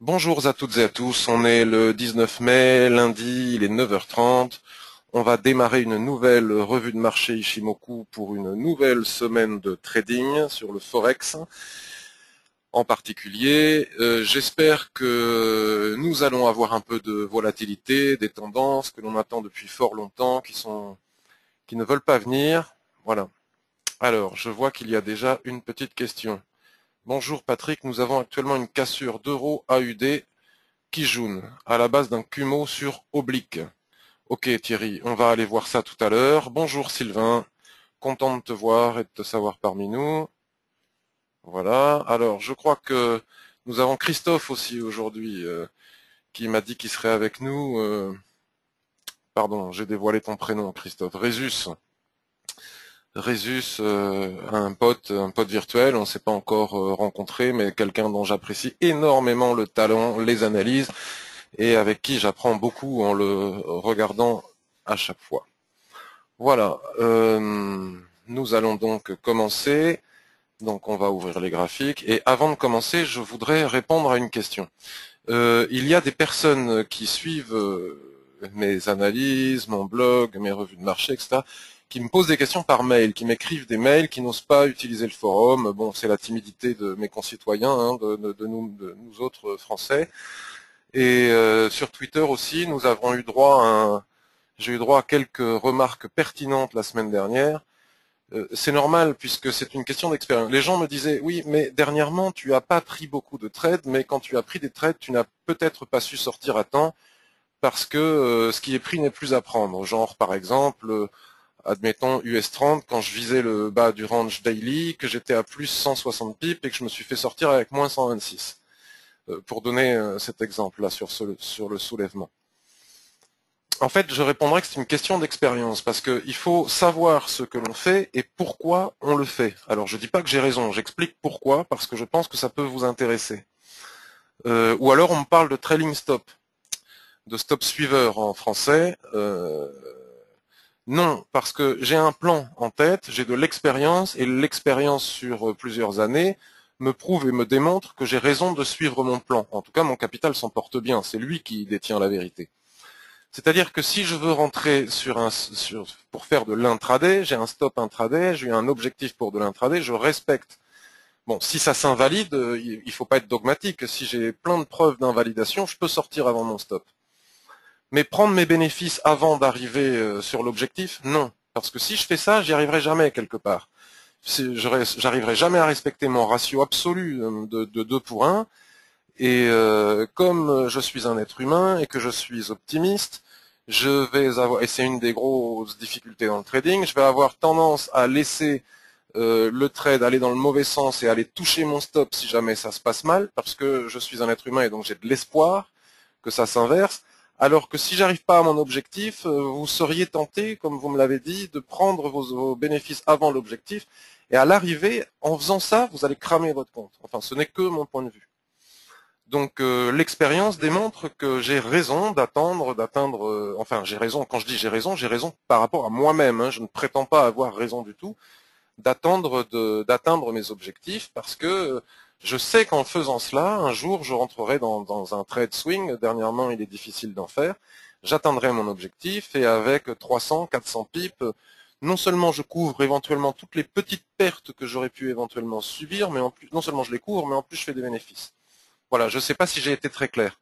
Bonjour à toutes et à tous, on est le 19 mai, lundi, il est 9h30. On va démarrer une nouvelle revue de marché Ishimoku pour une nouvelle semaine de trading sur le Forex en particulier. J'espère que nous allons avoir un peu de volatilité, des tendances que l'on attend depuis fort longtemps, qui ne veulent pas venir. Voilà. Alors, je vois qu'il y a déjà une petite question. Bonjour Patrick, nous avons actuellement une cassure d'euro AUD Kijun, à la base d'un Kumo sur oblique. Ok Thierry, on va aller voir ça tout à l'heure. Bonjour Sylvain, content de te voir et de te savoir parmi nous. Voilà, alors je crois que nous avons Christophe aussi aujourd'hui, qui m'a dit qu'il serait avec nous. Pardon, j'ai dévoilé ton prénom Christophe. Résus, un pote virtuel, on ne s'est pas encore rencontré, mais quelqu'un dont j'apprécie énormément le talent, les analyses, et avec qui j'apprends beaucoup en le regardant à chaque fois. Voilà, nous allons donc commencer. Donc on va ouvrir les graphiques. Et avant de commencer, je voudrais répondre à une question. Il y a des personnes qui suivent mes analyses, mon blog, mes revues de marché, etc., qui me posent des questions par mail, qui m'écrivent des mails, qui n'osent pas utiliser le forum. Bon, c'est la timidité de mes concitoyens, hein, de nous autres Français. Et sur Twitter aussi, nous avons eu droit à j'ai eu droit à quelques remarques pertinentes la semaine dernière. C'est normal puisque c'est une question d'expérience. Les gens me disaient, oui, mais dernièrement, tu n'as pas pris beaucoup de trades, mais quand tu as pris des trades, tu n'as peut-être pas su sortir à temps parce que ce qui est pris n'est plus à prendre. Genre, par exemple, admettons US 30, quand je visais le bas du range daily, que j'étais à plus 160 pips et que je me suis fait sortir avec moins 126. Pour donner cet exemple-là sur le soulèvement. En fait, je répondrai que c'est une question d'expérience, parce qu'il faut savoir ce que l'on fait et pourquoi on le fait. Alors, je ne dis pas que j'ai raison, j'explique pourquoi, parce que je pense que ça peut vous intéresser. Ou alors, on me parle de trailing stop, de stop suiveur en français. Non, parce que j'ai un plan en tête, j'ai de l'expérience, et l'expérience sur plusieurs années me prouve et me démontre que j'ai raison de suivre mon plan. En tout cas, mon capital s'en porte bien, c'est lui qui détient la vérité. C'est-à-dire que si je veux rentrer pour faire de l'intraday, j'ai un stop intraday, j'ai un objectif pour de l'intraday, je respecte. Bon, si ça s'invalide, il faut pas être dogmatique. Si j'ai plein de preuves d'invalidation, je peux sortir avant mon stop. Mais prendre mes bénéfices avant d'arriver sur l'objectif, non. Parce que si je fais ça, j'y arriverai jamais quelque part. J'arriverai jamais à respecter mon ratio absolu de 2 pour 1. Et comme je suis un être humain et que je suis optimiste, je vais avoir, et c'est une des grosses difficultés dans le trading, je vais avoir tendance à laisser le trade aller dans le mauvais sens et aller toucher mon stop si jamais ça se passe mal, parce que je suis un être humain et donc j'ai de l'espoir que ça s'inverse. Alors que si j'arrive pas à mon objectif, vous seriez tenté, comme vous me l'avez dit, de prendre vos bénéfices avant l'objectif. Et à l'arrivée, en faisant ça, vous allez cramer votre compte. Enfin, ce n'est que mon point de vue. Donc l'expérience démontre que j'ai raison d'atteindre, enfin j'ai raison, quand je dis j'ai raison par rapport à moi-même, hein, je ne prétends pas avoir raison du tout, d'atteindre mes objectifs parce que je sais qu'en faisant cela, un jour je rentrerai dans un trade swing, dernièrement il est difficile d'en faire, j'atteindrai mon objectif et avec 300, 400 pips, non seulement je couvre éventuellement toutes les petites pertes que j'aurais pu éventuellement subir, mais en plus, non seulement je les couvre, mais en plus je fais des bénéfices. Voilà, je ne sais pas si j'ai été très clair.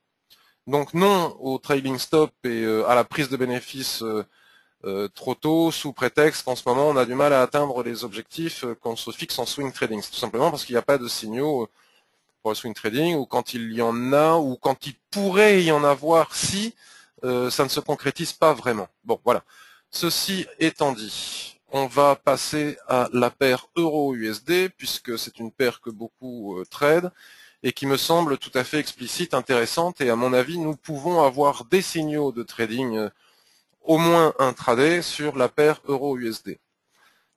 Donc non au trailing stop et à la prise de bénéfices trop tôt, sous prétexte qu'en ce moment on a du mal à atteindre les objectifs qu'on se fixe en swing trading. C'est tout simplement parce qu'il n'y a pas de signaux pour le swing trading, ou quand il y en a, ou quand il pourrait y en avoir si ça ne se concrétise pas vraiment. Bon, voilà. Ceci étant dit, on va passer à la paire euro-USD, puisque c'est une paire que beaucoup tradent et qui me semble tout à fait explicite, intéressante, et à mon avis, nous pouvons avoir des signaux de trading, au moins intraday, sur la paire euro-USD.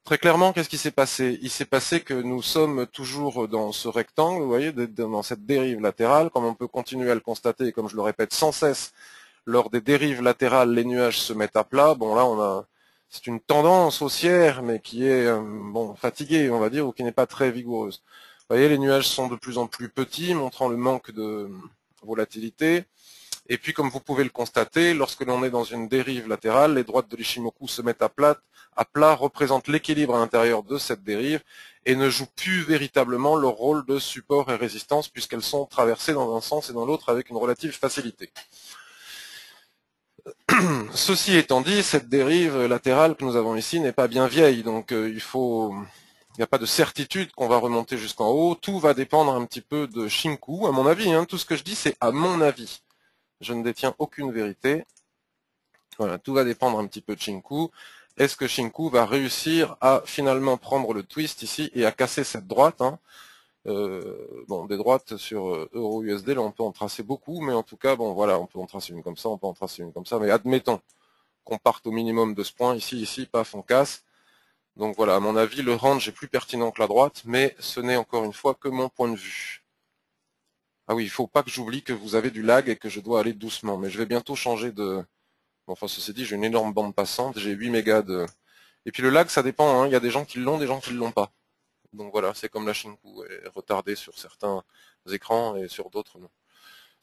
Très clairement, qu'est-ce qui s'est passé? Il s'est passé que nous sommes toujours dans ce rectangle, vous voyez, dans cette dérive latérale, comme on peut continuer à le constater, et comme je le répète sans cesse, lors des dérives latérales, les nuages se mettent à plat. Bon, là, c'est une tendance haussière, mais qui est, bon, fatiguée, on va dire, ou qui n'est pas très vigoureuse. Vous voyez, les nuages sont de plus en plus petits, montrant le manque volatilité. Et puis, comme vous pouvez le constater, lorsque l'on est dans une dérive latérale, les droites de l'Ichimoku se mettent à plat, représentent l'équilibre à l'intérieur de cette dérive et ne jouent plus véritablement leur rôle de support et résistance puisqu'elles sont traversées dans un sens et dans l'autre avec une relative facilité. Ceci étant dit, cette dérive latérale que nous avons ici n'est pas bien vieille, donc il n'y a pas de certitude qu'on va remonter jusqu'en haut. Tout va dépendre un petit peu de Shinku, à mon avis. Tout ce que je dis, c'est à mon avis. Je ne détiens aucune vérité. Voilà, tout va dépendre un petit peu de Shinku. Est-ce que Shinku va réussir à finalement prendre le twist ici et à casser cette droite bon, des droites sur Euro-USD, là on peut en tracer beaucoup, mais en tout cas, bon voilà, on peut en tracer une comme ça, on peut en tracer une comme ça, mais admettons qu'on parte au minimum de ce point, ici, paf, on casse. Donc voilà, à mon avis, le range est plus pertinent que la droite, mais ce n'est encore une fois que mon point de vue. Ah oui, il faut pas que j'oublie que vous avez du lag et que je dois aller doucement, mais je vais bientôt changer de... Bon, enfin, ceci dit, j'ai une énorme bande passante, j'ai 8 mégas de... Et puis le lag, ça dépend, il y a des gens qui l'ont, des gens qui ne l'ont pas. Donc voilà, c'est comme la Shinku, elle est retardée sur certains écrans et sur d'autres non.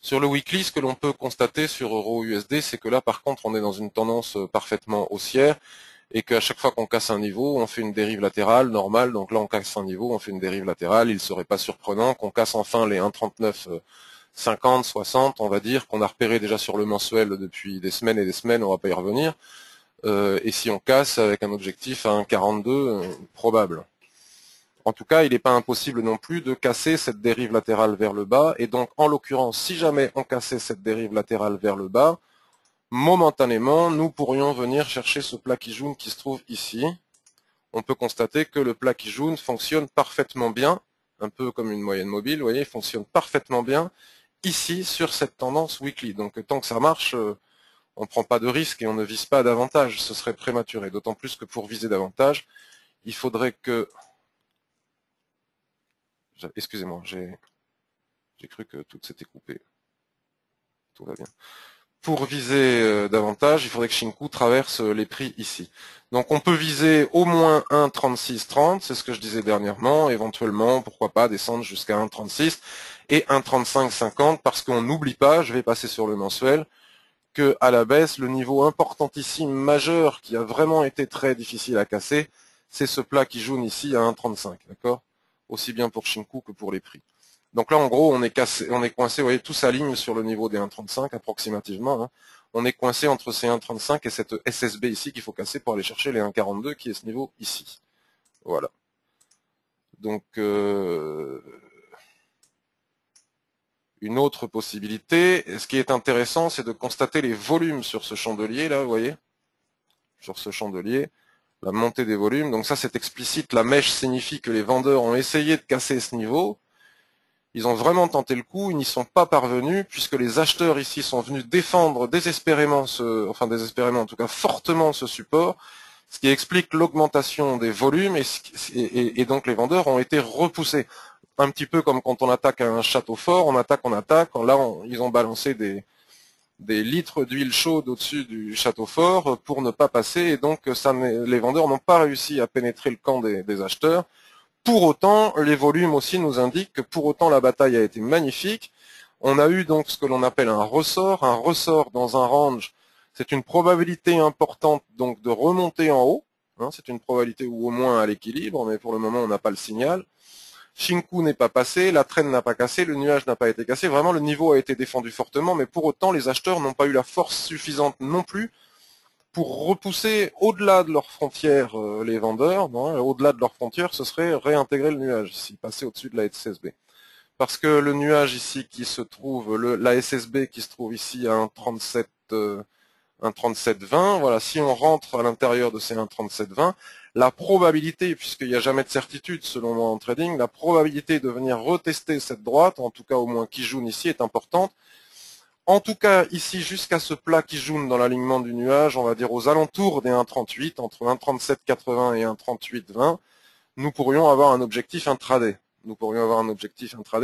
Sur le weekly, ce que l'on peut constater sur Euro-USD, c'est que là, par contre, on est dans une tendance parfaitement haussière et qu'à chaque fois qu'on casse un niveau, on fait une dérive latérale normale. Donc là, on casse un niveau, on fait une dérive latérale. Il ne serait pas surprenant qu'on casse enfin les 1,39, 50, 60, on va dire, qu'on a repéré déjà sur le mensuel depuis des semaines et des semaines, on ne va pas y revenir. Et si on casse avec un objectif à 1,42, probable. En tout cas, il n'est pas impossible non plus de casser cette dérive latérale vers le bas. Et donc, en l'occurrence, si jamais on cassait cette dérive latérale vers le bas, momentanément, nous pourrions venir chercher ce plat Kijun qui se trouve ici. On peut constater que le plat Kijun fonctionne parfaitement bien, un peu comme une moyenne mobile, vous voyez, il fonctionne parfaitement bien ici sur cette tendance weekly. Donc, tant que ça marche, on ne prend pas de risque et on ne vise pas davantage. Ce serait prématuré. D'autant plus que pour viser davantage, il faudrait que... Excusez-moi, j'ai cru que tout s'était coupé. Tout va bien. Pour viser davantage, il faudrait que Shinku traverse les prix ici. Donc on peut viser au moins 1,3630, c'est ce que je disais dernièrement, éventuellement, pourquoi pas, descendre jusqu'à 1,36 et 1,3550, parce qu'on n'oublie pas, je vais passer sur le mensuel, que à la baisse, le niveau importantissime majeur qui a vraiment été très difficile à casser, c'est ce plat qui jaune ici à 1,35, d'accord? Aussi bien pour Shinku que pour les prix. Donc là, en gros, on est coincé, vous voyez, tout s'aligne sur le niveau des 1,35 approximativement. On est coincé entre ces 1,35 et cette SSB ici qu'il faut casser pour aller chercher les 1,42 qui est ce niveau ici. Voilà. Donc, une autre possibilité, ce qui est intéressant, c'est de constater les volumes sur ce chandelier, là, vous voyez, sur ce chandelier, la montée des volumes. Donc ça, c'est explicite. La mèche signifie que les vendeurs ont essayé de casser ce niveau. Ils ont vraiment tenté le coup, ils n'y sont pas parvenus, puisque les acheteurs ici sont venus défendre désespérément désespérément, en tout cas fortement ce support, ce qui explique l'augmentation des volumes, et donc les vendeurs ont été repoussés. Un petit peu comme quand on attaque un château fort, on attaque. Là, ils ont balancé des litres d'huile chaude au-dessus du château fort pour ne pas passer, et donc les vendeurs n'ont pas réussi à pénétrer le camp des acheteurs. Pour autant, les volumes aussi nous indiquent que pour autant la bataille a été magnifique. On a eu donc ce que l'on appelle un ressort dans un range. C'est une probabilité importante donc de remonter en haut. C'est une probabilité ou au moins à l'équilibre, mais pour le moment on n'a pas le signal. Shinku n'est pas passé, la traîne n'a pas cassé, le nuage n'a pas été cassé. Vraiment le niveau a été défendu fortement, mais pour autant les acheteurs n'ont pas eu la force suffisante non plus pour repousser au-delà de leurs frontières les vendeurs. Au-delà de leurs frontières, ce serait réintégrer le nuage, ici, passer au-dessus de la SSB. Parce que le nuage ici qui se trouve, la SSB qui se trouve ici à 1,3720, voilà, si on rentre à l'intérieur de ces 1,3720, la probabilité, puisqu'il n'y a jamais de certitude selon moi en trading, la probabilité de venir retester cette droite, en tout cas au moins qui joue ici, est importante. En tout cas, ici, jusqu'à ce plat qui jaune dans l'alignement du nuage, on va dire aux alentours des 1,38, entre 1,3780 et 1,3820, nous pourrions avoir un objectif intraday.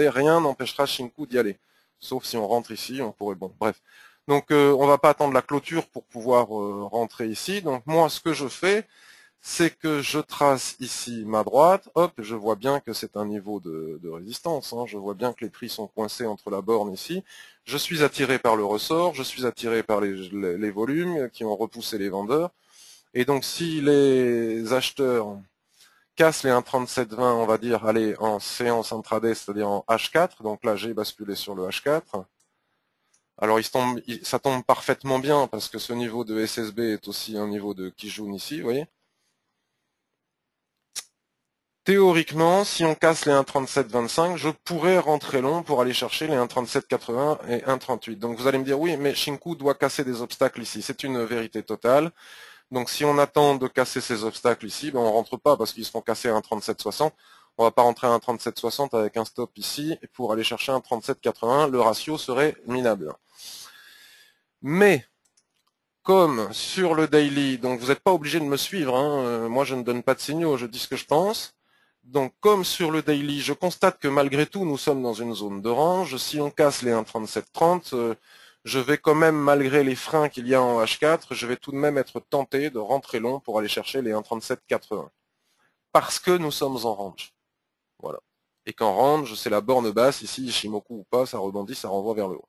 Rien n'empêchera Shinku d'y aller. Sauf si on rentre ici, on pourrait... Bon, bref. Donc, on va pas attendre la clôture pour pouvoir rentrer ici. Donc, moi, ce que je fais, c'est que je trace ici ma droite, hop, je vois bien que c'est un niveau de résistance, hein, je vois bien que les prix sont coincés entre la borne ici, je suis attiré par le ressort, je suis attiré par les volumes qui ont repoussé les vendeurs, et donc si les acheteurs cassent les 1,3720, on va dire, allez, en séance intraday, c'est-à-dire en H4, donc là j'ai basculé sur le H4, alors ça tombe parfaitement bien parce que ce niveau de SSB est aussi un niveau de Kijun ici, vous voyez. Théoriquement, si on casse les 1,3725, je pourrais rentrer long pour aller chercher les 1,3780 et 1,38. Donc vous allez me dire, oui, mais Shinku doit casser des obstacles ici. C'est une vérité totale. Donc si on attend de casser ces obstacles ici, ben on rentre pas parce qu'ils seront cassés à 1,3760. On va pas rentrer à 1,3760 avec un stop ici pour aller chercher un 37,81. Le ratio serait minable. Mais comme sur le daily, donc vous n'êtes pas obligé de me suivre, hein, moi je ne donne pas de signaux, je dis ce que je pense. Donc comme sur le daily, je constate que malgré tout, nous sommes dans une zone d'orange. Si on casse les 1,3730, je vais quand même, malgré les freins qu'il y a en H4, je vais tout de même être tenté de rentrer long pour aller chercher les 1,3780. Parce que nous sommes en range. Voilà. Et qu'en range, c'est la borne basse, ici, Ishimoku ou pas, ça rebondit, ça renvoie vers le haut.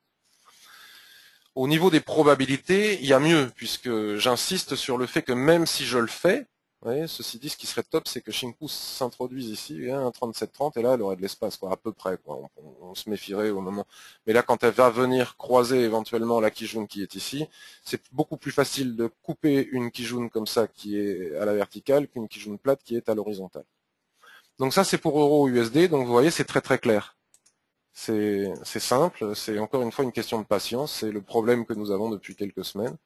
Au niveau des probabilités, il y a mieux, puisque j'insiste sur le fait que même si je le fais, vous voyez, ceci dit, ce qui serait top, c'est que Shinku s'introduise ici, hein, un 37-30, et là, elle aurait de l'espace, quoi, à peu près, quoi. On se méfierait au moment. Mais là, quand elle va venir croiser éventuellement la Kijun qui est ici, c'est beaucoup plus facile de couper une Kijun comme ça qui est à la verticale qu'une Kijun plate qui est à l'horizontale. Donc ça, c'est pour Euro USD, donc vous voyez, c'est très très clair. C'est simple, c'est encore une fois une question de patience, c'est le problème que nous avons depuis quelques semaines.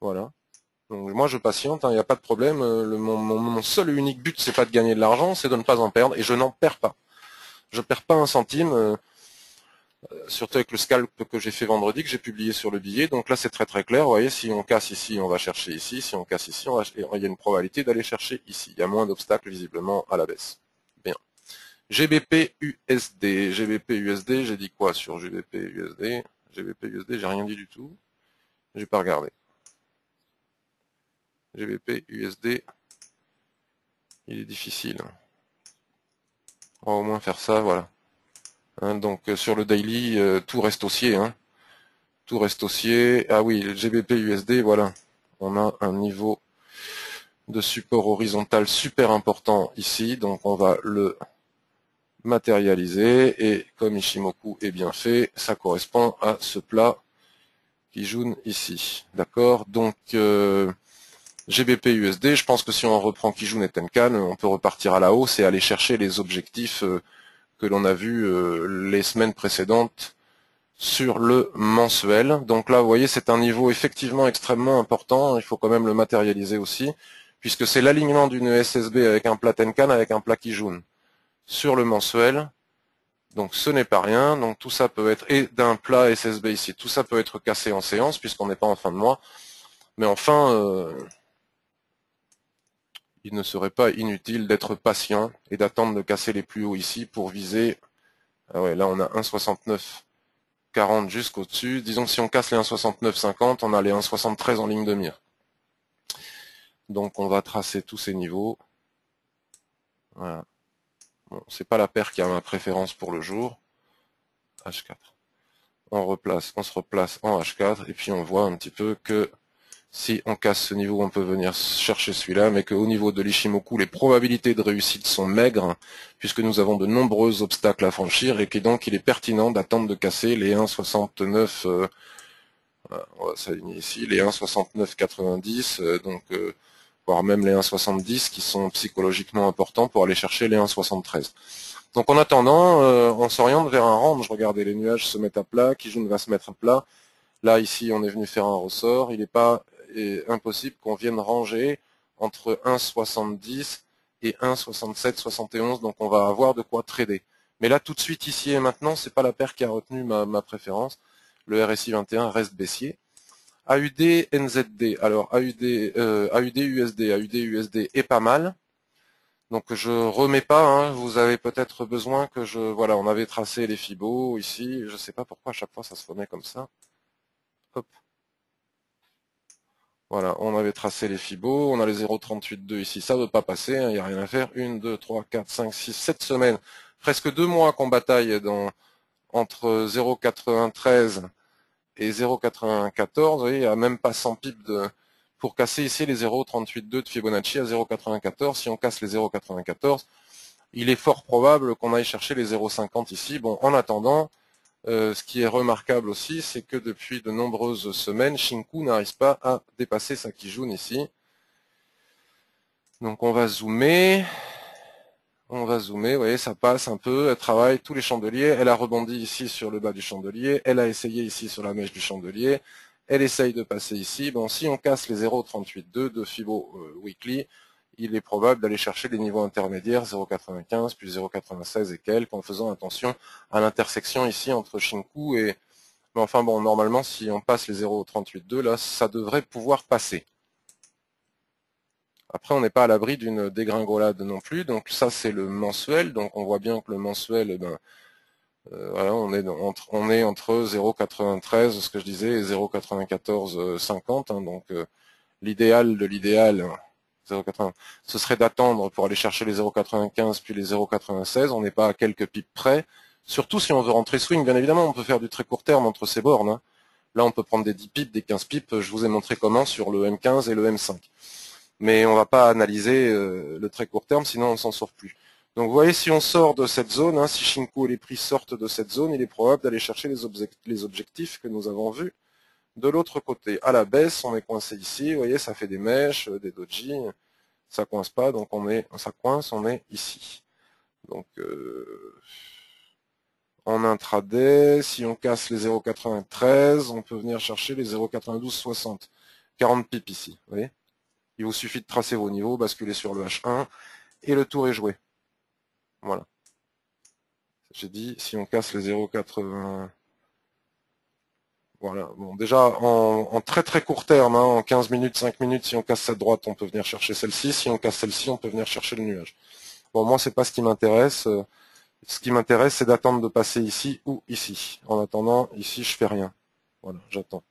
Voilà. Donc moi je patiente, il n'y a pas de problème. Mon seul et unique but, c'est pas de gagner de l'argent, c'est de ne pas en perdre, et je n'en perds pas. Je perds pas un centime, surtout avec le scalp que j'ai fait vendredi, que j'ai publié sur le billet. Donc là c'est très très clair, vous voyez, si on casse ici, on va chercher ici, si on casse ici, il y a une probabilité d'aller chercher ici. Il y a moins d'obstacles visiblement à la baisse. Bien. GBP USD. GBP USD, j'ai dit quoi sur GBP USD? GBP USD, j'ai rien dit du tout. J'ai pas regardé. GBP USD, il est difficile. On va au moins faire ça, voilà. Hein, donc sur le daily, tout reste haussier. Hein. Tout reste haussier. Ah oui, GBP USD, voilà. On a un niveau de support horizontal super important ici. Donc on va le matérialiser. Et comme Ishimoku est bien fait, ça correspond à ce plat Kijun ici. D'accord. Donc GBP USD, je pense que si on reprend Kijun et Tenkan, on peut repartir à la hausse et aller chercher les objectifs que l'on a vus les semaines précédentes sur le mensuel. Donc là, vous voyez, c'est un niveau effectivement extrêmement important. Il faut quand même le matérialiser aussi, puisque c'est l'alignement d'une SSB avec un plat Tenkan avec un plat Kijun sur le mensuel. Donc ce n'est pas rien. Donc tout ça peut être, et d'un plat SSB ici, tout ça peut être cassé en séance, puisqu'on n'est pas en fin de mois. Mais enfin, il ne serait pas inutile d'être patient et d'attendre de casser les plus hauts ici pour viser. Ah ouais, là on a 1,69,40 jusqu'au-dessus. Disons que si on casse les 1,69,50, on a les 1,73 en ligne de mire. Donc on va tracer tous ces niveaux. Voilà. Bon, c'est pas la paire qui a ma préférence pour le jour. H4. On se replace en H4 et puis on voit un petit peu que si on casse ce niveau, on peut venir chercher celui-là, mais qu'au niveau de l'Ishimoku, les probabilités de réussite sont maigres, puisque nous avons de nombreux obstacles à franchir, et que donc il est pertinent d'attendre de casser les 1,69, on va s'aligner ici, les 1,69,90, voire même les 1,70, qui sont psychologiquement importants pour aller chercher les 1,73. Donc en attendant, on s'oriente vers un range. Regardez, les nuages se mettent à plat, Kijun va se mettre à plat. Là, ici, on est venu faire un ressort. Il n'est pas impossible qu'on vienne ranger entre 1,70 et 1,67, 71. Donc, on va avoir de quoi trader. Mais là, tout de suite, ici et maintenant, c'est pas la paire qui a retenu ma préférence. Le RSI 21 reste baissier. AUD, NZD. Alors, AUD, USD. AUD, USD est pas mal. Donc, je remets pas. Hein. Vous avez peut-être besoin que voilà, on avait tracé les Fibos ici. Je sais pas pourquoi à chaque fois ça se remet comme ça. Hop. Voilà, on avait tracé les fibos, on a les 0,38,2 ici, ça ne veut pas passer, hein, il n'y a rien à faire. 1, 2, 3, 4, 5, 6, 7 semaines, presque 2 mois qu'on bataille entre 0,93 et 0,94, vous voyez, il n'y a même pas 100 pips pour casser ici les 0,38,2 de Fibonacci à 0,94. Si on casse les 0,94, il est fort probable qu'on aille chercher les 0,50 ici. Bon, en attendant, ce qui est remarquable aussi, c'est que depuis de nombreuses semaines, Shinku n'arrive pas à dépasser sa Kijun ici. Donc on va zoomer. Vous voyez, ça passe un peu, elle travaille tous les chandeliers, elle a rebondi ici sur le bas du chandelier, elle a essayé ici sur la mèche du chandelier, elle essaye de passer ici. Bon, si on casse les 0,38,2 de Fibo Weekly, il est probable d'aller chercher les niveaux intermédiaires 0,95 puis 0,96 et quelques, en faisant attention à l'intersection ici entre Shinku et... Mais enfin bon, normalement, si on passe les 0,38,2, là, ça devrait pouvoir passer. Après, on n'est pas à l'abri d'une dégringolade non plus. Donc ça, c'est le mensuel. Donc on voit bien que le mensuel, eh ben, voilà, on est entre 0,93, ce que je disais, et 0,9450. Hein, donc l'idéal de l'idéal, 0,80, ce serait d'attendre pour aller chercher les 0,95 puis les 0,96. On n'est pas à quelques pips près. Surtout si on veut rentrer swing, bien évidemment, on peut faire du très court terme entre ces bornes. Hein. Là, on peut prendre des 10 pips, des 15 pips. Je vous ai montré comment sur le M15 et le M5. Mais on ne va pas analyser le très court terme, sinon on ne s'en sort plus. Donc vous voyez, si on sort de cette zone, hein, si Shinku et les prix sortent de cette zone, il est probable d'aller chercher les objectifs que nous avons vus de l'autre côté. À la baisse, on est coincé ici, vous voyez, ça fait des mèches, des doji, ça coince pas, donc ça coince, on est ici. Donc en intraday, si on casse les 0,93, on peut venir chercher les 0,9260. 40 pips ici, vous voyez. Il vous suffit de tracer vos niveaux, basculer sur le H1, et le tour est joué. Voilà. J'ai dit, si on casse les 0,80... Voilà. Bon, déjà, en très très court terme, hein, en 15 minutes, 5 minutes, si on casse cette droite, on peut venir chercher celle-ci. Si on casse celle-ci, on peut venir chercher le nuage. Bon, moi, c'est pas ce qui m'intéresse. Ce qui m'intéresse, c'est d'attendre de passer ici ou ici. En attendant, ici, je fais rien. Voilà, j'attends.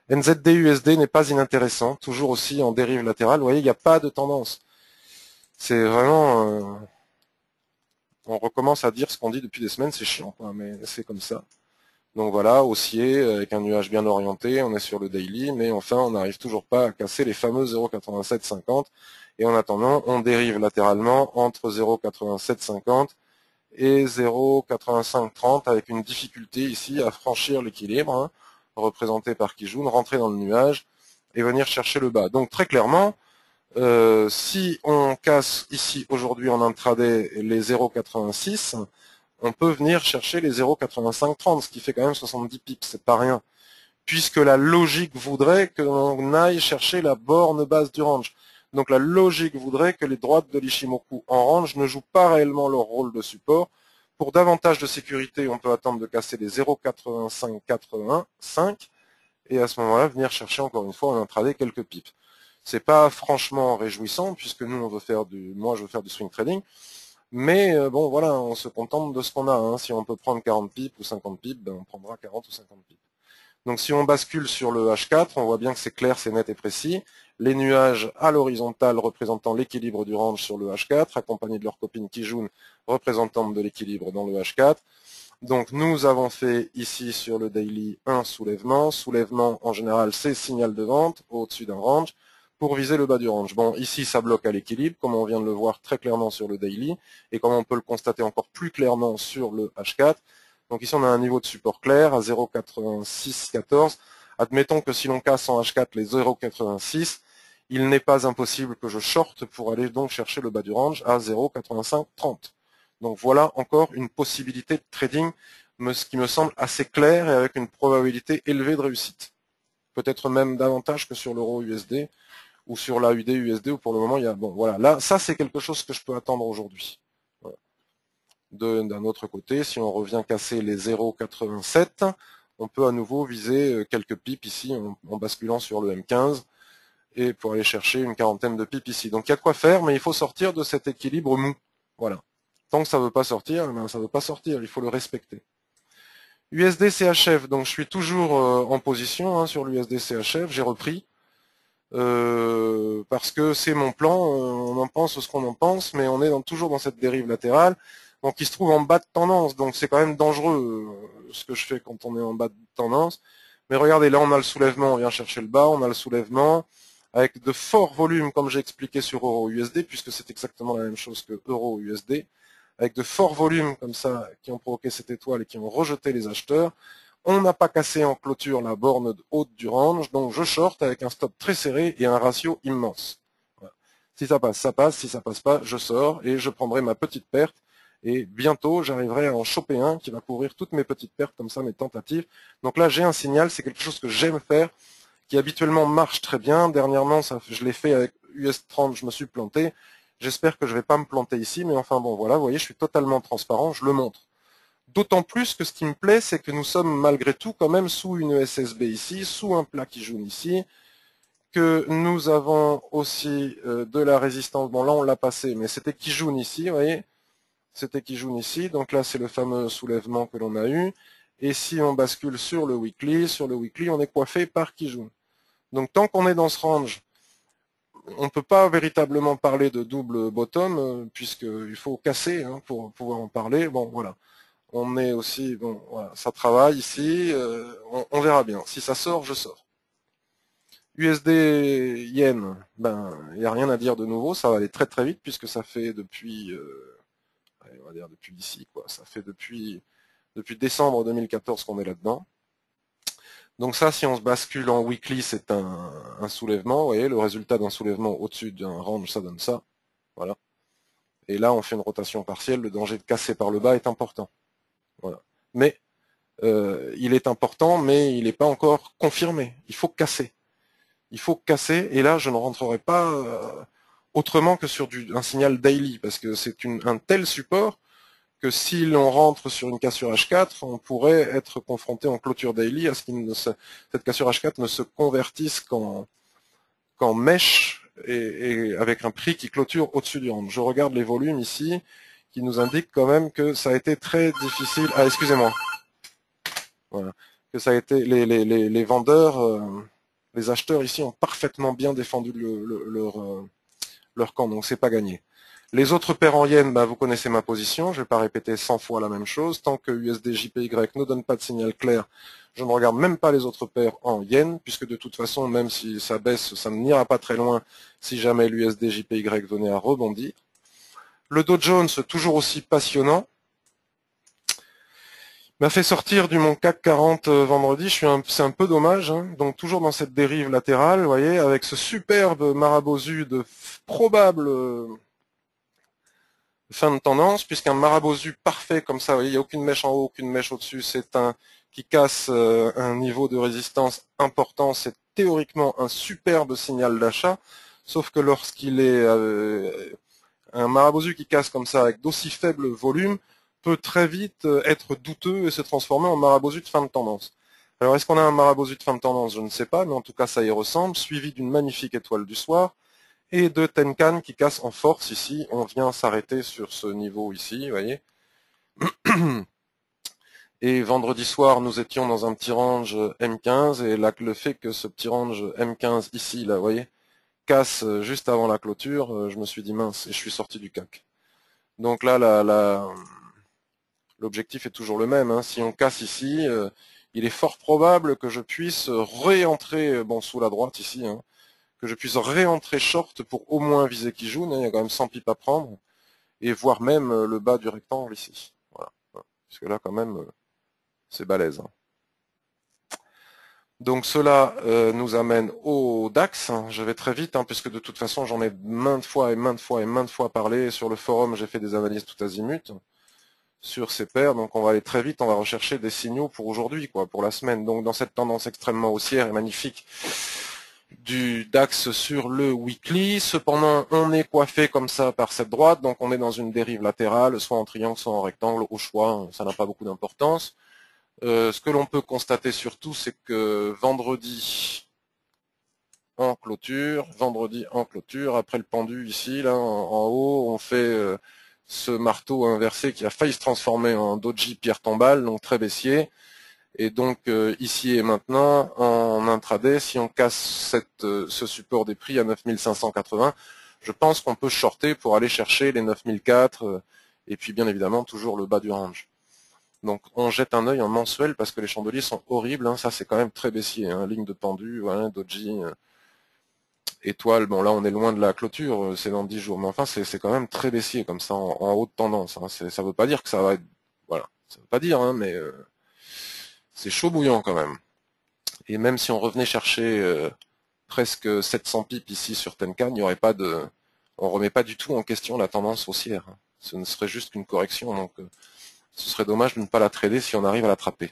NZD-USD n'est pas inintéressant, toujours aussi en dérive latérale. Vous voyez, il n'y a pas de tendance. C'est vraiment... on recommence à dire ce qu'on dit depuis des semaines, c'est chiant, quoi, mais c'est comme ça. Donc voilà, haussier, avec un nuage bien orienté, on est sur le daily, mais enfin, on n'arrive toujours pas à casser les fameux 0,8750. Et en attendant, on dérive latéralement entre 0,8750 et 0,8530 avec une difficulté ici à franchir l'équilibre, hein, représenté par Kijun, rentrer dans le nuage et venir chercher le bas. Donc très clairement, si on casse ici aujourd'hui en intraday les 0,86, on peut venir chercher les 0,8530, ce qui fait quand même 70 pips, c'est pas rien. Puisque la logique voudrait que l'on aille chercher la borne basse du range. Donc la logique voudrait que les droites de l'Ishimoku en range ne jouent pas réellement leur rôle de support. Pour davantage de sécurité, on peut attendre de casser les 0,8585 et à ce moment-là venir chercher encore une fois en intraday quelques pips. C'est pas franchement réjouissant puisque nous on veut faire moi je veux faire du swing trading. Mais bon, voilà, on se contente de ce qu'on a. Hein. Si on peut prendre 40 pips ou 50 pips, ben, on prendra 40 ou 50 pips. Donc si on bascule sur le H4, on voit bien que c'est clair, c'est net et précis. Les nuages à l'horizontale représentant l'équilibre du range sur le H4, accompagnés de leur copine Kijun, représentante de l'équilibre dans le H4. Donc nous avons fait ici sur le daily un soulèvement. Soulèvement, en général, c'est signal de vente au-dessus d'un range pour viser le bas du range. Bon, ici, ça bloque à l'équilibre, comme on vient de le voir très clairement sur le daily, et comme on peut le constater encore plus clairement sur le H4. Donc ici, on a un niveau de support clair à 0,8614. Admettons que si l'on casse en H4 les 0,86, il n'est pas impossible que je shorte pour aller donc chercher le bas du range à 0,8530. Donc voilà encore une possibilité de trading, ce qui me semble assez clair et avec une probabilité élevée de réussite. Peut-être même davantage que sur l'euro USD, ou sur l'AUD USD, où pour le moment, il y a... Bon, voilà, là, ça, c'est quelque chose que je peux attendre aujourd'hui. Voilà. D'un autre côté, si on revient casser les 0,87, on peut à nouveau viser quelques pips ici, en basculant sur le M15, et pour aller chercher une quarantaine de pips ici. Donc, il y a de quoi faire, mais il faut sortir de cet équilibre mou. Voilà. Tant que ça ne veut pas sortir, ben, ça ne veut pas sortir, il faut le respecter. USD CHF, donc je suis toujours en position hein, sur l'USD CHF, j'ai repris. parce que c'est mon plan, on en pense ce qu'on en pense, mais on est toujours dans cette dérive latérale, donc il se trouve en bas de tendance, donc c'est quand même dangereux ce que je fais quand on est en bas de tendance. Mais regardez, là on a le soulèvement, on vient chercher le bas, on a le soulèvement, avec de forts volumes, comme j'ai expliqué sur Euro-USD, puisque c'est exactement la même chose que Euro-USD, avec de forts volumes comme ça, qui ont provoqué cette étoile et qui ont rejeté les acheteurs. On n'a pas cassé en clôture la borne haute du range, donc je short avec un stop très serré et un ratio immense. Voilà. Si ça passe, ça passe. Si ça passe pas, je sors et je prendrai ma petite perte. Et bientôt, j'arriverai à en choper un qui va couvrir toutes mes petites pertes, comme ça, mes tentatives. Donc là, j'ai un signal, c'est quelque chose que j'aime faire, qui habituellement marche très bien. Dernièrement, je l'ai fait avec US30, je me suis planté. J'espère que je ne vais pas me planter ici, mais enfin bon, voilà, vous voyez, je suis totalement transparent, je le montre. D'autant plus que ce qui me plaît, c'est que nous sommes malgré tout quand même sous une SSB ici, sous un plat qui jaune ici, que nous avons aussi de la résistance. Bon là on l'a passé, mais c'était qui jaune ici, vous voyez, c'était qui jaune ici. Donc là c'est le fameux soulèvement que l'on a eu. Et si on bascule sur le weekly, on est coiffé par qui jaune. Donc tant qu'on est dans ce range, on ne peut pas véritablement parler de double bottom, puisqu'il faut casser pour pouvoir en parler. Bon voilà. On est aussi, bon, voilà, ça travaille ici, on verra bien. Si ça sort, je sors. USD Yen, ben, il n'y a rien à dire de nouveau, ça va aller très très vite puisque ça fait depuis, on va dire depuis ici, quoi. Ça fait depuis décembre 2014 qu'on est là-dedans. Donc ça, si on se bascule en weekly, c'est un soulèvement. Vous voyez, le résultat d'un soulèvement au-dessus d'un range, ça donne ça. Voilà. Et là, on fait une rotation partielle. Le danger de casser par le bas est important. Voilà. Mais il est important, mais il n'est pas encore confirmé. Il faut casser. Il faut casser, et là, je ne rentrerai pas autrement que sur un signal daily, parce que c'est un tel support que si l'on rentre sur une cassure H4, on pourrait être confronté en clôture daily à ce que cette cassure H4 ne se convertisse qu'en mèche et avec un prix qui clôture au-dessus du range. Je regarde les volumes ici, qui nous indiquent quand même que ça a été très difficile. Ah, excusez-moi. Voilà. Que ça a été les vendeurs, les acheteurs ici ont parfaitement bien défendu leur camp, donc c'est pas gagné. Les autres paires en yens, bah, vous connaissez ma position, je ne vais pas répéter 100 fois la même chose. Tant que USD JPY ne donne pas de signal clair, je ne regarde même pas les autres paires en yens, puisque de toute façon, même si ça baisse, ça n'ira pas très loin si jamais l'USD JPY venait à rebondir. Le Dow Jones, toujours aussi passionnant, m'a fait sortir du mon CAC 40 vendredi. C'est un peu dommage, hein. Donc toujours dans cette dérive latérale, vous voyez, avec ce superbe marabosu de probable fin de tendance, puisqu'un marabosu parfait comme ça, vous voyez, il n'y a aucune mèche en haut, aucune mèche au-dessus, c'est un qui casse un niveau de résistance important, c'est théoriquement un superbe signal d'achat, sauf que lorsqu'il est un marabosu qui casse comme ça avec d'aussi faible volume peut très vite être douteux et se transformer en marabosu de fin de tendance. Alors est-ce qu'on a un marabosu de fin de tendance? Je ne sais pas, mais en tout cas ça y ressemble, suivi d'une magnifique étoile du soir et de Tenkan qui casse en force ici. On vient s'arrêter sur ce niveau ici, vous voyez. Et vendredi soir, nous étions dans un petit range M15 et là, le fait que ce petit range M15 ici, là, vous voyez, casse juste avant la clôture, je me suis dit mince et je suis sorti du CAC. Donc là, l'objectif est toujours le même. Hein. Si on casse ici, il est fort probable que je puisse réentrer, bon, sous la droite ici, hein, que je puisse réentrer short pour au moins viser qui joue. Hein, il y a quand même 100 pips à prendre. Et voire même le bas du rectangle ici. Voilà. Parce que là, quand même, c'est balèze. Hein. Donc cela nous amène au DAX. Je vais très vite, hein, puisque de toute façon, j'en ai maintes fois et maintes fois et maintes fois parlé. Sur le forum, j'ai fait des analyses tout azimut sur ces paires, donc on va aller très vite, on va rechercher des signaux pour aujourd'hui, quoi, pour la semaine. Donc dans cette tendance extrêmement haussière et magnifique du DAX sur le weekly, cependant on est coiffé comme ça par cette droite, donc on est dans une dérive latérale, soit en triangle, soit en rectangle, au choix, ça n'a pas beaucoup d'importance. Ce que l'on peut constater surtout, c'est que vendredi en clôture, après le pendu ici, là, en haut, on fait ce marteau inversé qui a failli se transformer en doji pierre tombale, donc très baissier. Et donc ici et maintenant, en intraday, si on casse ce support des prix à 9580, je pense qu'on peut shorter pour aller chercher les 9004 et puis bien évidemment toujours le bas du range. Donc on jette un œil en mensuel parce que les chandeliers sont horribles, hein. Ça c'est quand même très baissier, hein. Ligne de pendu, voilà, doji, étoile, bon là on est loin de la clôture, c'est dans 10 jours, mais enfin c'est quand même très baissier comme ça en haute tendance, hein. Ça veut pas dire que ça va être, voilà, ça veut pas dire, hein, mais c'est chaud bouillant quand même. Et même si on revenait chercher presque 700 pips ici sur Tenkan, il n'y aurait pas de, on remet pas du tout en question la tendance haussière, hein. Ce ne serait juste qu'une correction, donc ce serait dommage de ne pas la trader si on arrive à l'attraper.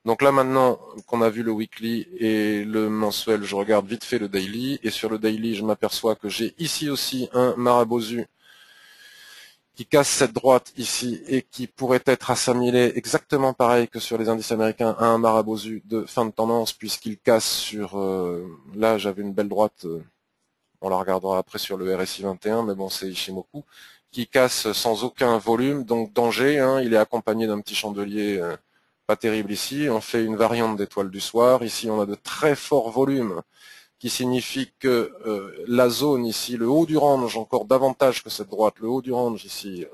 Donc là maintenant qu'on a vu le weekly et le mensuel, je regarde vite fait le daily, et sur le daily je m'aperçois que j'ai ici aussi un Marabosu qui casse cette droite ici et qui pourrait être assimilé exactement pareil que sur les indices américains à un Marabosu de fin de tendance, puisqu'il casse sur, là j'avais une belle droite, on la regardera après sur le RSI 21, mais bon c'est Ishimoku, qui casse sans aucun volume, donc danger, hein, il est accompagné d'un petit chandelier pas terrible ici, on fait une variante d'étoile du soir, ici on a de très forts volumes, qui signifie que la zone ici, le haut du range, encore davantage que cette droite, le haut du range ici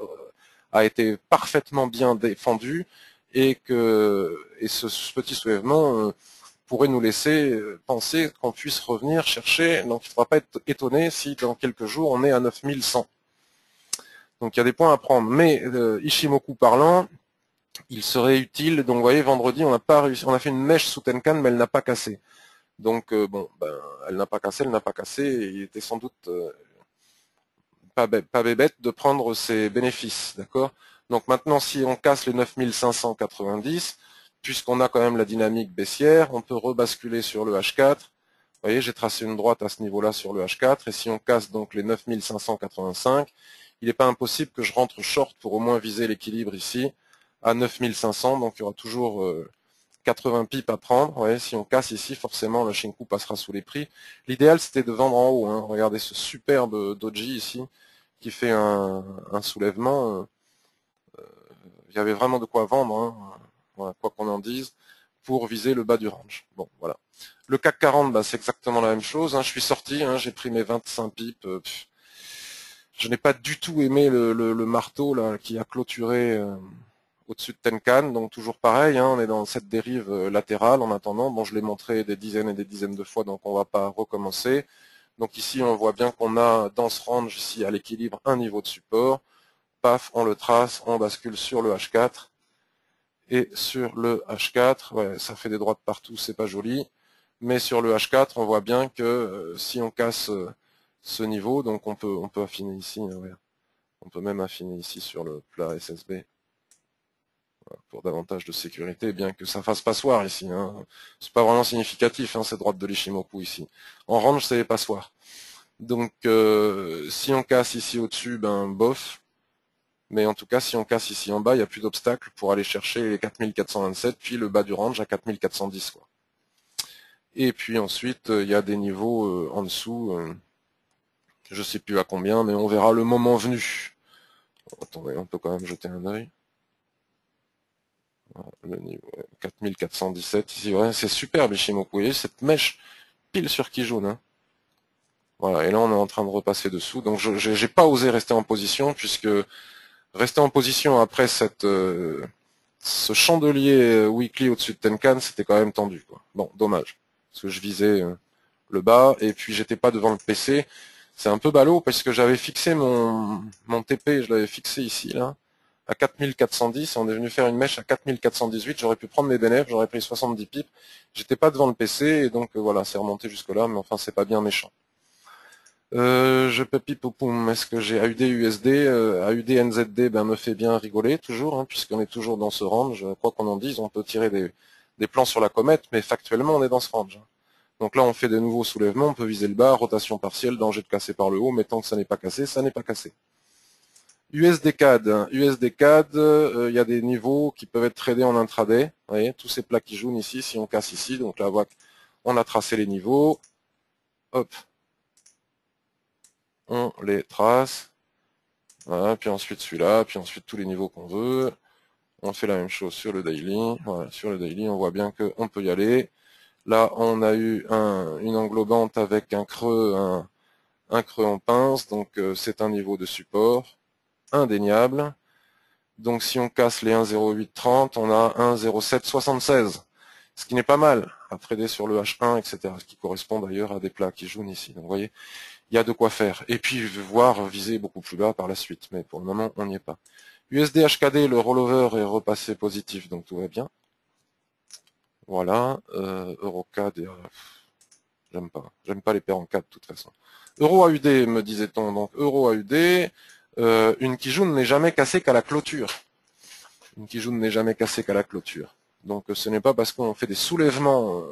a été parfaitement bien défendu et ce petit soulèvement pourrait nous laisser penser qu'on puisse revenir chercher, donc il ne faudra pas être étonné si dans quelques jours on est à 9100. Donc il y a des points à prendre, mais Ishimoku parlant, il serait utile, donc vous voyez vendredi on n'a pas réussi, on a fait une mèche sous Tenkan mais elle n'a pas cassé. Donc bon, ben, elle n'a pas cassé, elle n'a pas cassé, et il était sans doute pas bébête de prendre ses bénéfices, d'accord? Donc maintenant, si on casse les 9590, puisqu'on a quand même la dynamique baissière, on peut rebasculer sur le H4. Vous voyez, j'ai tracé une droite à ce niveau-là sur le H4, et si on casse donc les 9585, il n'est pas impossible que je rentre short pour au moins viser l'équilibre ici à 9500, donc il y aura toujours 80 pips à prendre. Ouais, si on casse ici, forcément le Shinku passera sous les prix. L'idéal c'était de vendre en haut, hein. Regardez ce superbe doji ici qui fait un soulèvement. Il y avait vraiment de quoi vendre, hein. Voilà, quoi qu'on en dise, pour viser le bas du range. Bon, voilà. Le CAC 40, bah, c'est exactement la même chose, hein. Je suis sorti, hein, j'ai pris mes 25 pips. Je n'ai pas du tout aimé le marteau là qui a clôturé au-dessus de Tenkan, donc toujours pareil, hein, on est dans cette dérive latérale en attendant. Bon, je l'ai montré des dizaines et des dizaines de fois, donc on va pas recommencer. Donc ici, on voit bien qu'on a dans ce range ici à l'équilibre un niveau de support. Paf, on le trace, on bascule sur le H4. Et sur le H4, ouais, ça fait des droites partout, c'est pas joli. Mais sur le H4, on voit bien que si on casse ce niveau, donc on peut affiner ici, hein, ouais. On peut même affiner ici sur le plat SSB. Pour davantage de sécurité, bien que ça fasse passoire ici, hein. C'est pas vraiment significatif, hein, cette droite de l'Ishimoku ici. En range, c'est les passoires. Donc, si on casse ici au-dessus, ben bof. Mais en tout cas, si on casse ici en bas, il n'y a plus d'obstacle pour aller chercher les 4427, puis le bas du range à 4410, quoi. Et puis ensuite, il y a des niveaux en dessous, je sais plus à combien, mais on verra le moment venu. Attendez, on peut quand même jeter un œil. Le niveau 4417 ici, ouais, c'est superbe Ishimoku. Vous voyez cette mèche pile sur qui jaune, hein. Voilà, et là on est en train de repasser dessous. Donc je n'ai pas osé rester en position, puisque rester en position après ce chandelier weekly au-dessus de Tenkan, c'était quand même tendu, quoi. Bon, dommage. Parce que je visais le bas, et puis j'étais pas devant le PC. C'est un peu ballot, parce que j'avais fixé mon TP, je l'avais fixé ici, là, à 4410, on est venu faire une mèche à 4418, j'aurais pu prendre mes bénéfices, j'aurais pris 70 pips, j'étais pas devant le PC, et donc voilà, c'est remonté jusque là, mais enfin c'est pas bien méchant. Je peux pipoum, est-ce que j'ai AUD USD, AUD NZD ben, me fait bien rigoler toujours, hein, puisqu'on est toujours dans ce range, quoi qu'on en dise, on peut tirer des plans sur la comète, mais factuellement on est dans ce range, hein. Donc là on fait de nouveaux soulèvements, on peut viser le bas, rotation partielle, danger de casser par le haut, mais tant que ça n'est pas cassé, ça n'est pas cassé. USD CAD, USD CAD, il y a des niveaux qui peuvent être tradés en intraday. Vous voyez, tous ces plats qui jouent ici, si on casse ici, donc là, on a tracé les niveaux. Hop, on les trace. Voilà, puis ensuite celui-là, puis ensuite tous les niveaux qu'on veut. On fait la même chose sur le daily. Voilà, sur le daily, on voit bien qu'on peut y aller. Là, on a eu une englobante avec un creux en pince, donc c'est un niveau de support indéniable. Donc si on casse les 1,0830, on a 1,0776, ce qui n'est pas mal à trader sur le H1, etc. Ce qui correspond d'ailleurs à des plats qui jouent ici. Donc vous voyez, il y a de quoi faire. Et puis voir viser beaucoup plus bas par la suite, mais pour le moment, on n'y est pas. USD HKD, le rollover est repassé positif, donc tout va bien. Voilà, EuroCAD, j'aime pas les paires en 4 de toute façon. Euro AUD, me disait-on, donc Euro AUD, une Kijun n'est jamais cassée qu'à la clôture. Une Kijun n'est jamais cassée qu'à la clôture. Donc ce n'est pas parce qu'on fait des soulèvements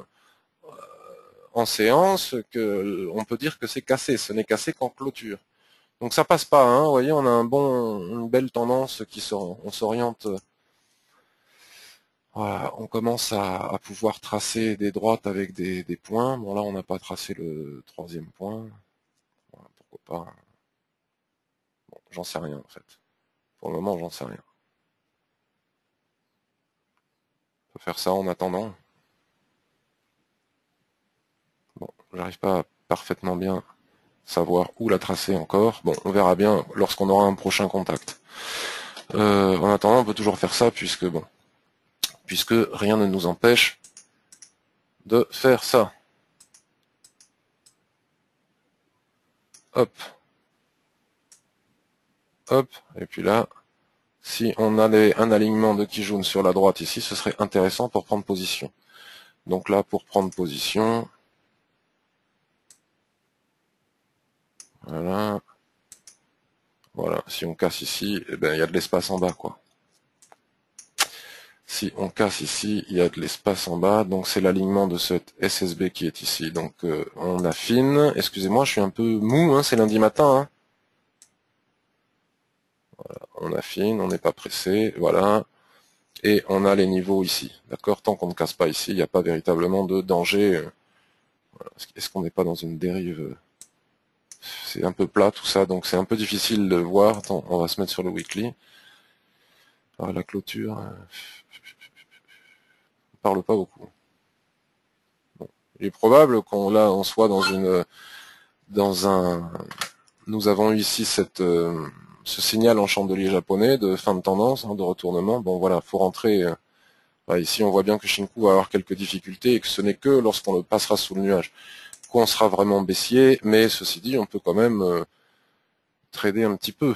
en séance qu'on peut dire que c'est cassé, ce n'est cassé qu'en clôture. Donc ça passe pas, hein, vous voyez, on a une belle tendance on s'oriente. Voilà, on commence à pouvoir tracer des droites avec des points. Bon là on n'a pas tracé le troisième point. Voilà, pourquoi pas. Bon, j'en sais rien en fait. Pour le moment j'en sais rien. On peut faire ça en attendant. Bon, j'arrive pas à parfaitement bien savoir où la tracer encore. Bon, on verra bien lorsqu'on aura un prochain contact. En attendant, on peut toujours faire ça puisque rien ne nous empêche de faire ça. Hop. Hop. Et puis là, si on avait un alignement de Kijun sur la droite ici, ce serait intéressant pour prendre position. Donc là, pour prendre position, voilà. Voilà, si on casse ici, eh ben, il y a de l'espace en bas, quoi. Si on casse ici, il y a de l'espace en bas, donc c'est l'alignement de cette SSB qui est ici. Donc on affine, excusez-moi, je suis un peu mou, hein, c'est lundi matin. Hein. Voilà, on affine, on n'est pas pressé, voilà. Et on a les niveaux ici, d'accord. Tant qu'on ne casse pas ici, il n'y a pas véritablement de danger. Voilà. Est-ce qu'on n'est pas dans une dérive? C'est un peu plat tout ça, donc c'est un peu difficile de voir. Attends, on va se mettre sur le weekly. Ah, la clôture... parle pas beaucoup. Bon. Il est probable on soit nous avons eu ici ce signal en chandelier japonais de fin de tendance, hein, de retournement. Bon voilà, faut rentrer. Ici, on voit bien que Shinku va avoir quelques difficultés et que ce n'est que lorsqu'on le passera sous le nuage qu'on sera vraiment baissier. Mais ceci dit, on peut quand même trader un petit peu.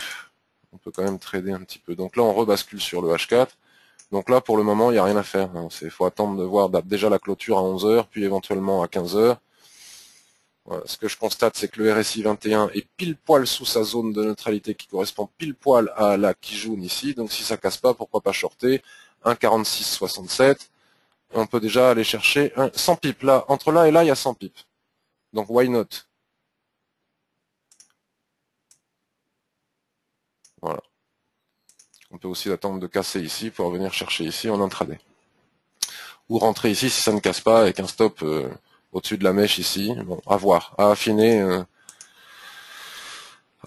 On peut quand même trader un petit peu. Donc là, on rebascule sur le H4. Donc là, pour le moment, il n'y a rien à faire. Il faut attendre de voir déjà la clôture à 11 heures, puis éventuellement à 15 heures. Voilà. Ce que je constate, c'est que le RSI 21 est pile poil sous sa zone de neutralité qui correspond pile poil à la Kijun ici. Donc si ça casse pas, pourquoi pas shorter 1,4667. On peut déjà aller chercher 100 pips. Là, entre là et là, il y a 100 pips. Donc why not? Voilà. On peut aussi attendre de casser ici pour venir chercher ici en intraday. Ou rentrer ici si ça ne casse pas avec un stop au-dessus de la mèche ici. Bon, à voir, à affiner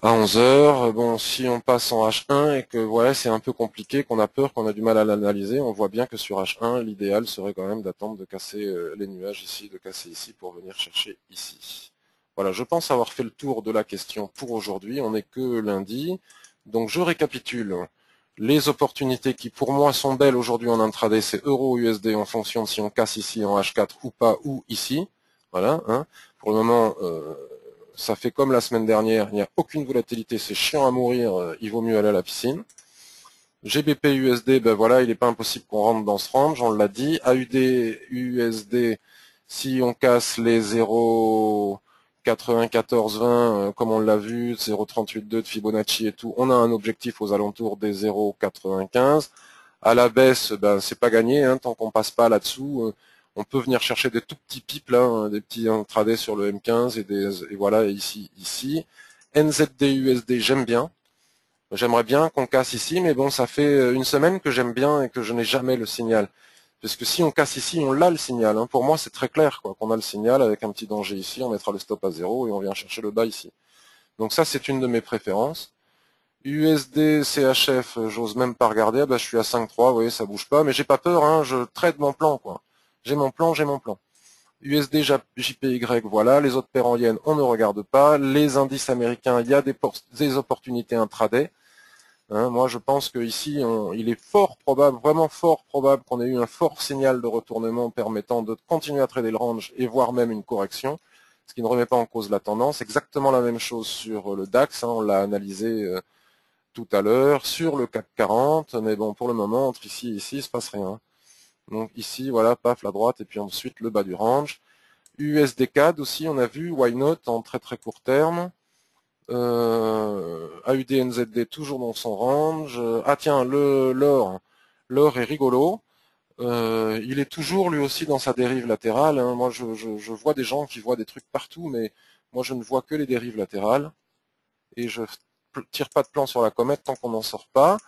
à 11 heures. Bon, si on passe en H1 et que voilà, c'est un peu compliqué, qu'on a peur, qu'on a du mal à l'analyser, on voit bien que sur H1, l'idéal serait quand même d'attendre de casser les nuages ici, de casser ici pour venir chercher ici. Voilà, je pense avoir fait le tour de la question pour aujourd'hui. On n'est que lundi. Donc je récapitule. Les opportunités qui pour moi sont belles aujourd'hui en intraday, c'est euro USD en fonction de si on casse ici en H4 ou pas, ou ici. Voilà. Hein. Pour le moment, ça fait comme la semaine dernière, il n'y a aucune volatilité, c'est chiant à mourir, il vaut mieux aller à la piscine. GBP USD, ben voilà, il n'est pas impossible qu'on rentre dans ce range, on l'a dit. AUD USD, si on casse les 0,9420, comme on l'a vu, 0,382 de Fibonacci et tout, on a un objectif aux alentours des 0,95. À la baisse, ben c'est pas gagné, hein, tant qu'on passe pas là-dessous. On peut venir chercher des tout petits pips là, hein, des petits intradés sur le M15 et voilà, ici. NZD USD, j'aime bien. J'aimerais bien qu'on casse ici, mais bon, ça fait une semaine que j'aime bien et que je n'ai jamais le signal. Parce que si on casse ici, on l'a le signal. Hein. Pour moi, c'est très clair quoi, qu'on a le signal avec un petit danger ici, on mettra le stop à 0 et on vient chercher le bas ici. Donc ça, c'est une de mes préférences. USD, CHF, j'ose même pas regarder, ah bah, je suis à 5,3, vous voyez, ça bouge pas, mais j'ai pas peur, hein, je trade mon plan, quoi. J'ai mon plan, j'ai mon plan. USD, JPY, voilà, les autres paires en yens, on ne regarde pas. Les indices américains, il y a des opportunités intraday. Hein, moi, je pense qu'ici, il est fort probable, vraiment fort probable qu'on ait eu un fort signal de retournement permettant de continuer à trader le range et voire même une correction, ce qui ne remet pas en cause la tendance. Exactement la même chose sur le DAX, hein, on l'a analysé tout à l'heure, sur le CAC 40, mais bon, pour le moment, entre ici et ici, il ne se passe rien. Donc ici, voilà, paf, la droite, et puis ensuite le bas du range. USD CAD aussi, on a vu, why not, en très très court terme. AUD NZD toujours dans son range. Ah tiens, l'or est rigolo. Il est toujours lui aussi dans sa dérive latérale. Hein. Moi, je vois des gens qui voient des trucs partout, mais moi, je ne vois que les dérives latérales. Et je tire pas de plan sur la comète tant qu'on n'en sort pas.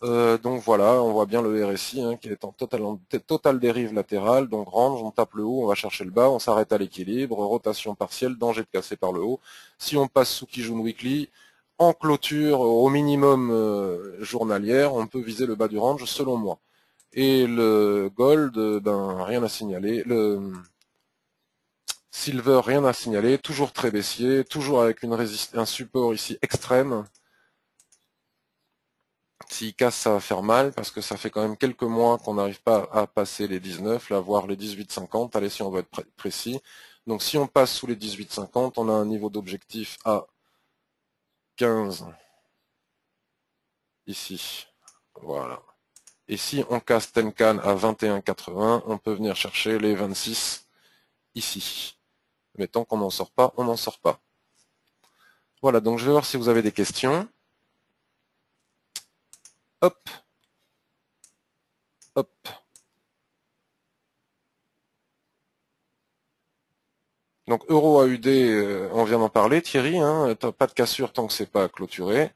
Donc voilà, on voit bien le RSI hein, qui est en totale dérive latérale, donc range, on tape le haut, on va chercher le bas, on s'arrête à l'équilibre, rotation partielle, danger de casser par le haut. Si on passe sous Kijun Weekly, en clôture au minimum journalière, on peut viser le bas du range selon moi. Et le gold, ben rien à signaler. Le silver, rien à signaler, toujours très baissier, toujours avec un support ici extrême. S'il casse, ça va faire mal, parce que ça fait quand même quelques mois qu'on n'arrive pas à passer les 19, là, voire les 18,50. Allez, si on veut être précis. Donc si on passe sous les 18,50, on a un niveau d'objectif à 15. Ici. Voilà. Et si on casse Tenkan à 21,80, on peut venir chercher les 26 ici. Mais tant qu'on n'en sort pas, on n'en sort pas. Voilà, donc je vais voir si vous avez des questions. Hop. Hop. Donc euro AUD, on vient d'en parler, Thierry, hein, pas de cassure tant que c'est pas clôturé.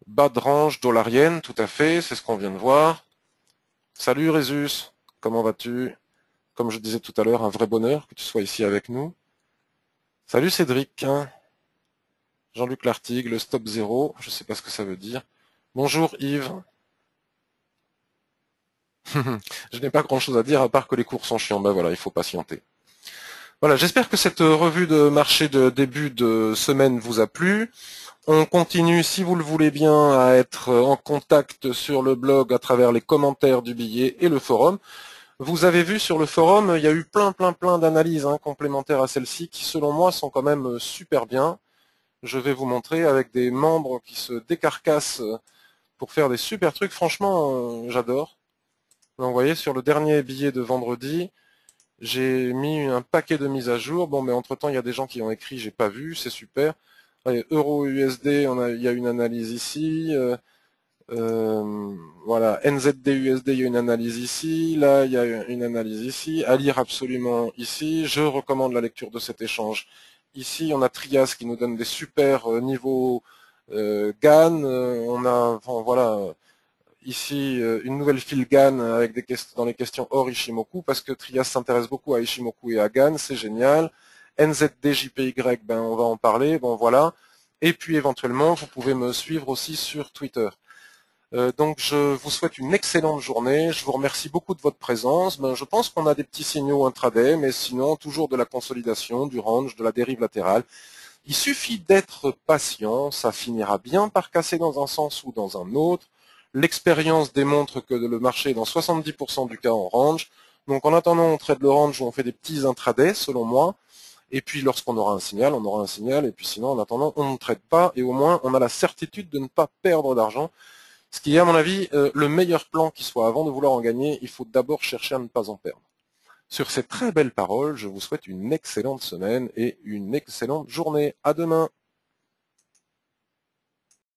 Bas de range dollarienne, tout à fait, c'est ce qu'on vient de voir. Salut Résus, comment vas-tu? Comme je disais tout à l'heure, un vrai bonheur que tu sois ici avec nous. Salut Cédric, hein. Jean-Luc Lartigue, le stop 0, je ne sais pas ce que ça veut dire. Bonjour Yves. Je n'ai pas grand-chose à dire à part que les cours sont chiants, ben voilà, il faut patienter. Voilà, j'espère que cette revue de marché de début de semaine vous a plu. On continue, si vous le voulez bien, à être en contact sur le blog à travers les commentaires du billet et le forum. Vous avez vu sur le forum, il y a eu plein d'analyses complémentaires à celle-ci qui, selon moi, sont quand même super bien. Je vais vous montrer avec des membres qui se décarcassent pour faire des super trucs. Franchement, j'adore. Donc, vous voyez, sur le dernier billet de vendredi, j'ai mis un paquet de mises à jour. Bon, mais entre-temps, il y a des gens qui ont écrit, j'ai pas vu, c'est super. Allez, euro USD, il y a une analyse ici. Voilà, NZD USD, il y a une analyse ici. Là, il y a une analyse ici. À lire absolument ici. Je recommande la lecture de cet échange. Ici, on a Trias qui nous donne des super niveaux GAN. On a, enfin, voilà, ici une nouvelle file GAN avec des questions dans les questions hors Ishimoku, parce que Trias s'intéresse beaucoup à Ishimoku et à GAN, c'est génial. NZD, JPY, ben on va en parler, bon voilà. Et puis éventuellement, vous pouvez me suivre aussi sur Twitter. Donc je vous souhaite une excellente journée, je vous remercie beaucoup de votre présence. Ben, je pense qu'on a des petits signaux intraday, mais sinon toujours de la consolidation, du range, de la dérive latérale. Il suffit d'être patient, ça finira bien par casser dans un sens ou dans un autre. L'expérience démontre que le marché est dans 70% du cas en range. Donc en attendant, on trade le range ou on fait des petits intraday, selon moi. Et puis lorsqu'on aura un signal, on aura un signal. Et puis sinon, en attendant, on ne trade pas. Et au moins, on a la certitude de ne pas perdre d'argent. Ce qui est, à mon avis, le meilleur plan qui soit. Avant de vouloir en gagner, il faut d'abord chercher à ne pas en perdre. Sur ces très belles paroles, je vous souhaite une excellente semaine et une excellente journée. À demain.